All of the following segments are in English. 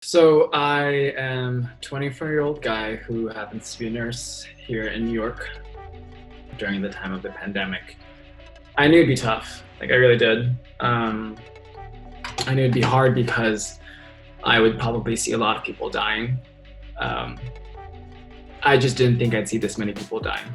So I am a 24-year-old guy who happens to be a nurse here in New York during the time of the pandemic. I knew it'd be tough, I really did. I knew it'd be hard because I would probably see a lot of people dying. I just didn't think I'd see this many people dying.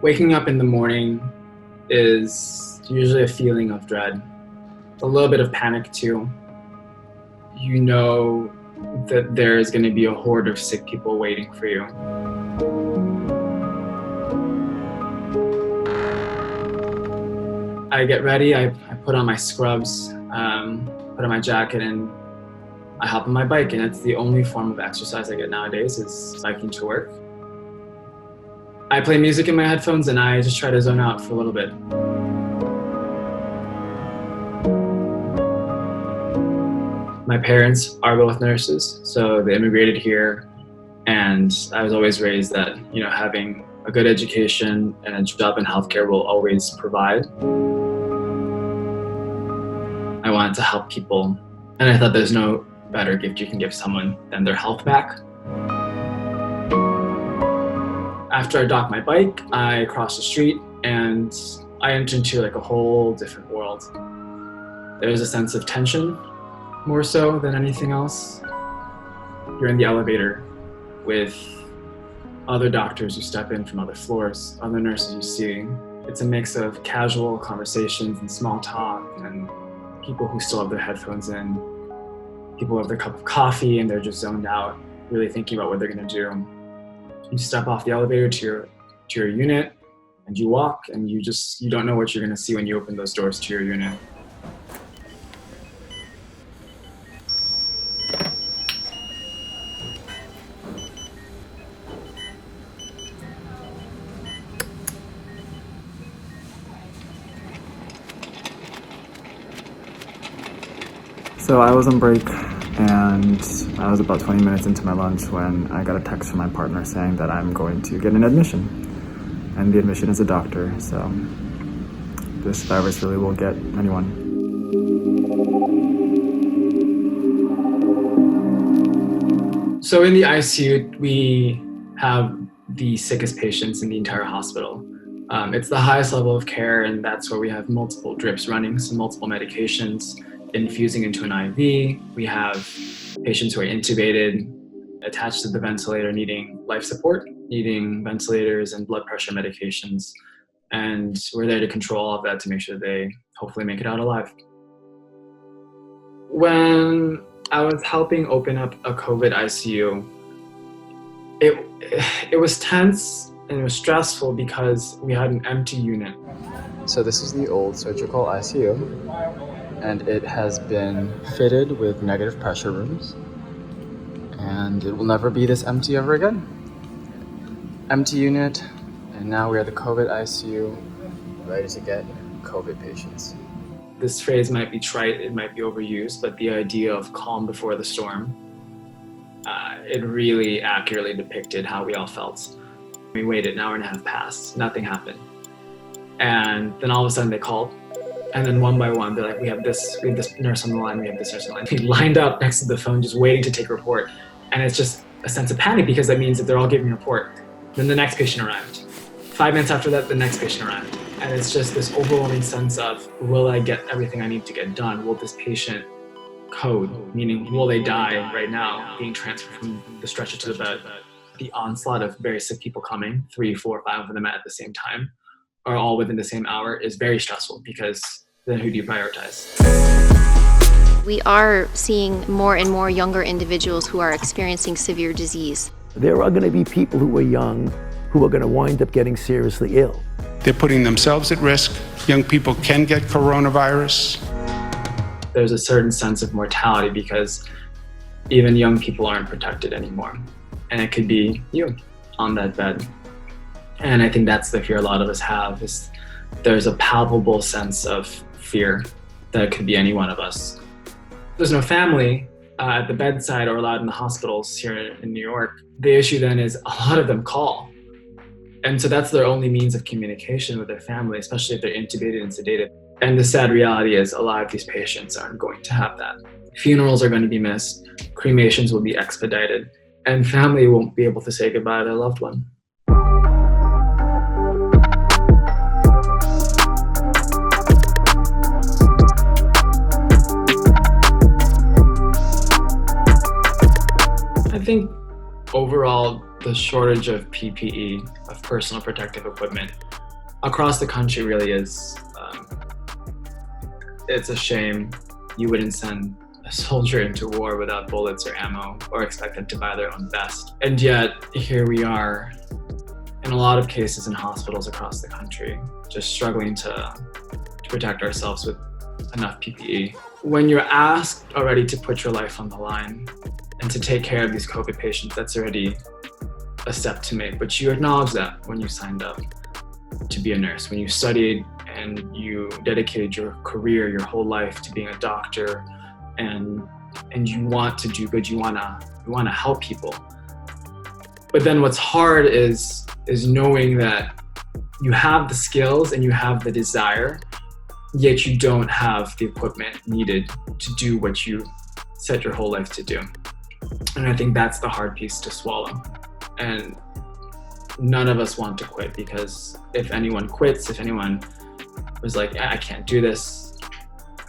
Waking up in the morning is usually a feeling of dread, a little bit of panic too. You know that there is going to be a horde of sick people waiting for you. I get ready, I put on my scrubs, put on my jacket, and I hop on my bike, and it's the only form of exercise I get nowadays is biking to work. I play music in my headphones and I just try to zone out for a little bit. My parents are both nurses, so they immigrated here, and I was always raised that, having a good education and a job in healthcare will always provide. I wanted to help people, and I thought there's no better gift you can give someone than their health back. After I dock my bike, I cross the street and I enter into a whole different world. There's a sense of tension, more so than anything else. You're in the elevator with other doctors who step in from other floors, other nurses you see. It's a mix of casual conversations and small talk, and people who still have their headphones in, people who have their cup of coffee and they're just zoned out, really thinking about what they're gonna do. You step off the elevator to your unit and you walk, and you don't know what you're gonna see when you open those doors to your unit. So I was on break and I was about 20 minutes into my lunch when I got a text from my partner saying that I'm going to get an admission. And the admission is a doctor, so this virus really will get anyone. So in the ICU, we have the sickest patients in the entire hospital. It's the highest level of care, and that's where we have multiple drips running, so multiple medications infusing into an IV. We have patients who are intubated, attached to the ventilator, needing life support, needing ventilators and blood pressure medications. And we're there to control all of that to make sure they hopefully make it out alive. When I was helping open up a COVID ICU, it was tense and it was stressful because we had an empty unit. So this is the old surgical ICU. And it has been fitted with negative pressure rooms, and it will never be this empty ever again. Empty unit, and now we are the COVID ICU, ready to get COVID patients. This phrase might be trite, it might be overused, but the idea of calm before the storm, it really accurately depicted how we all felt. We waited, an hour and a half passed, nothing happened. And then all of a sudden they called. And then one by one, they're like, we have this nurse on the line, we have this nurse on the line. We lined up next to the phone, just waiting to take a report. And it's just a sense of panic because that means that they're all giving a report. Then the next patient arrived. 5 minutes after that, the next patient arrived. And it's just this overwhelming sense of, will I get everything I need to get done? Will this patient code? Meaning, will they die right now, being transferred from the stretcher to the bed? The onslaught of very sick people coming, 3, 4, 5 of them at the same time, or all within the same hour, is very stressful because then who do you prioritize? We are seeing more and more younger individuals who are experiencing severe disease. There are going to be people who are young who are going to wind up getting seriously ill. They're putting themselves at risk. Young people can get coronavirus. There's a certain sense of mortality because even young people aren't protected anymore. And it could be you on that bed. And I think that's the fear a lot of us have, is there's a palpable sense of fear that it could be any one of us. There's no family at the bedside or allowed in the hospitals here in New York. The issue then is a lot of them call. And so that's their only means of communication with their family, especially if they're intubated and sedated. And the sad reality is a lot of these patients aren't going to have that. Funerals are going to be missed, cremations will be expedited, and family won't be able to say goodbye to their loved one. I think overall, the shortage of PPE, of personal protective equipment, across the country really is, it's a shame. You wouldn't send a soldier into war without bullets or ammo or expect them to buy their own vest. And yet, here we are, in a lot of cases in hospitals across the country, just struggling to protect ourselves with enough PPE. When you're asked already to put your life on the line and to take care of these COVID patients, that's already a step to make. But you acknowledge that when you signed up to be a nurse, when you studied and you dedicated your career, your whole life to being a doctor, and you want to do good, you wanna help people. But then what's hard is knowing that you have the skills and you have the desire, yet you don't have the equipment needed to do what you set your whole life to do. And I think that's the hard piece to swallow. And none of us want to quit, because if anyone quits, if anyone was like, I can't do this,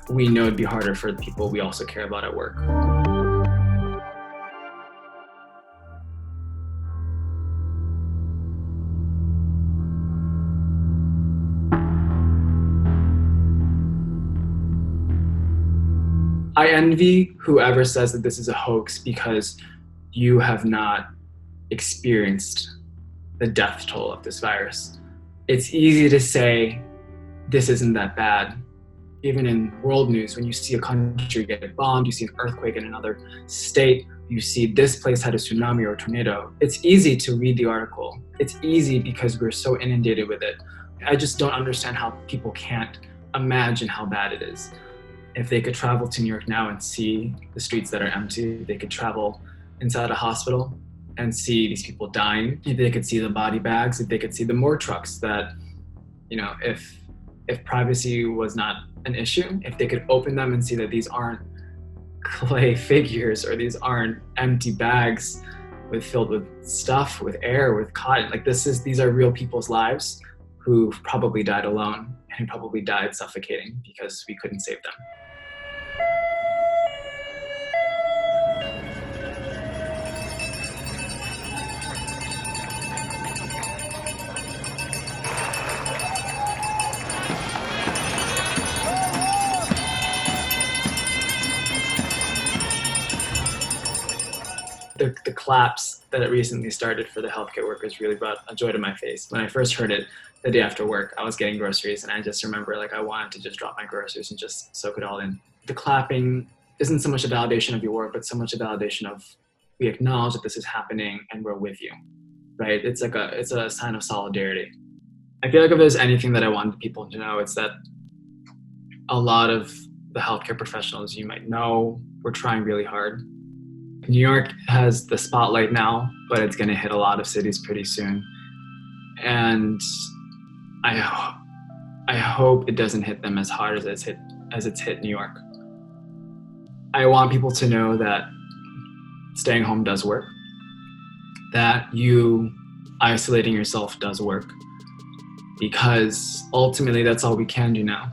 we know it'd be harder for the people we also care about at work. I envy whoever says that this is a hoax, because you have not experienced the death toll of this virus. It's easy to say this isn't that bad. Even in world news, when you see a country get bombed, you see an earthquake in another state, you see this place had a tsunami or a tornado, it's easy to read the article. It's easy because we're so inundated with it. I just don't understand how people can't imagine how bad it is. If they could travel to New York now and see the streets that are empty, they could travel inside a hospital and see these people dying, if they could see the body bags, if they could see the morgue trucks that, if privacy was not an issue, if they could open them and see that these aren't clay figures or these aren't empty bags filled with stuff, with air, with cotton. These are real people's lives who probably died alone and probably died suffocating because we couldn't save them. The claps that recently started for the healthcare workers really brought a joy to my face. When I first heard it the day after work, I was getting groceries and I just remember I wanted to just drop my groceries and just soak it all in. The clapping isn't so much a validation of your work, but so much a validation of, we acknowledge that this is happening and we're with you, right? It's a sign of solidarity. I feel like if there's anything that I wanted people to know, it's that a lot of the healthcare professionals you might know, we're trying really hard. New York has the spotlight now, but it's going to hit a lot of cities pretty soon. And I hope it doesn't hit them as hard as it's hit New York. I want people to know that staying home does work, that you isolating yourself does work, because ultimately that's all we can do now.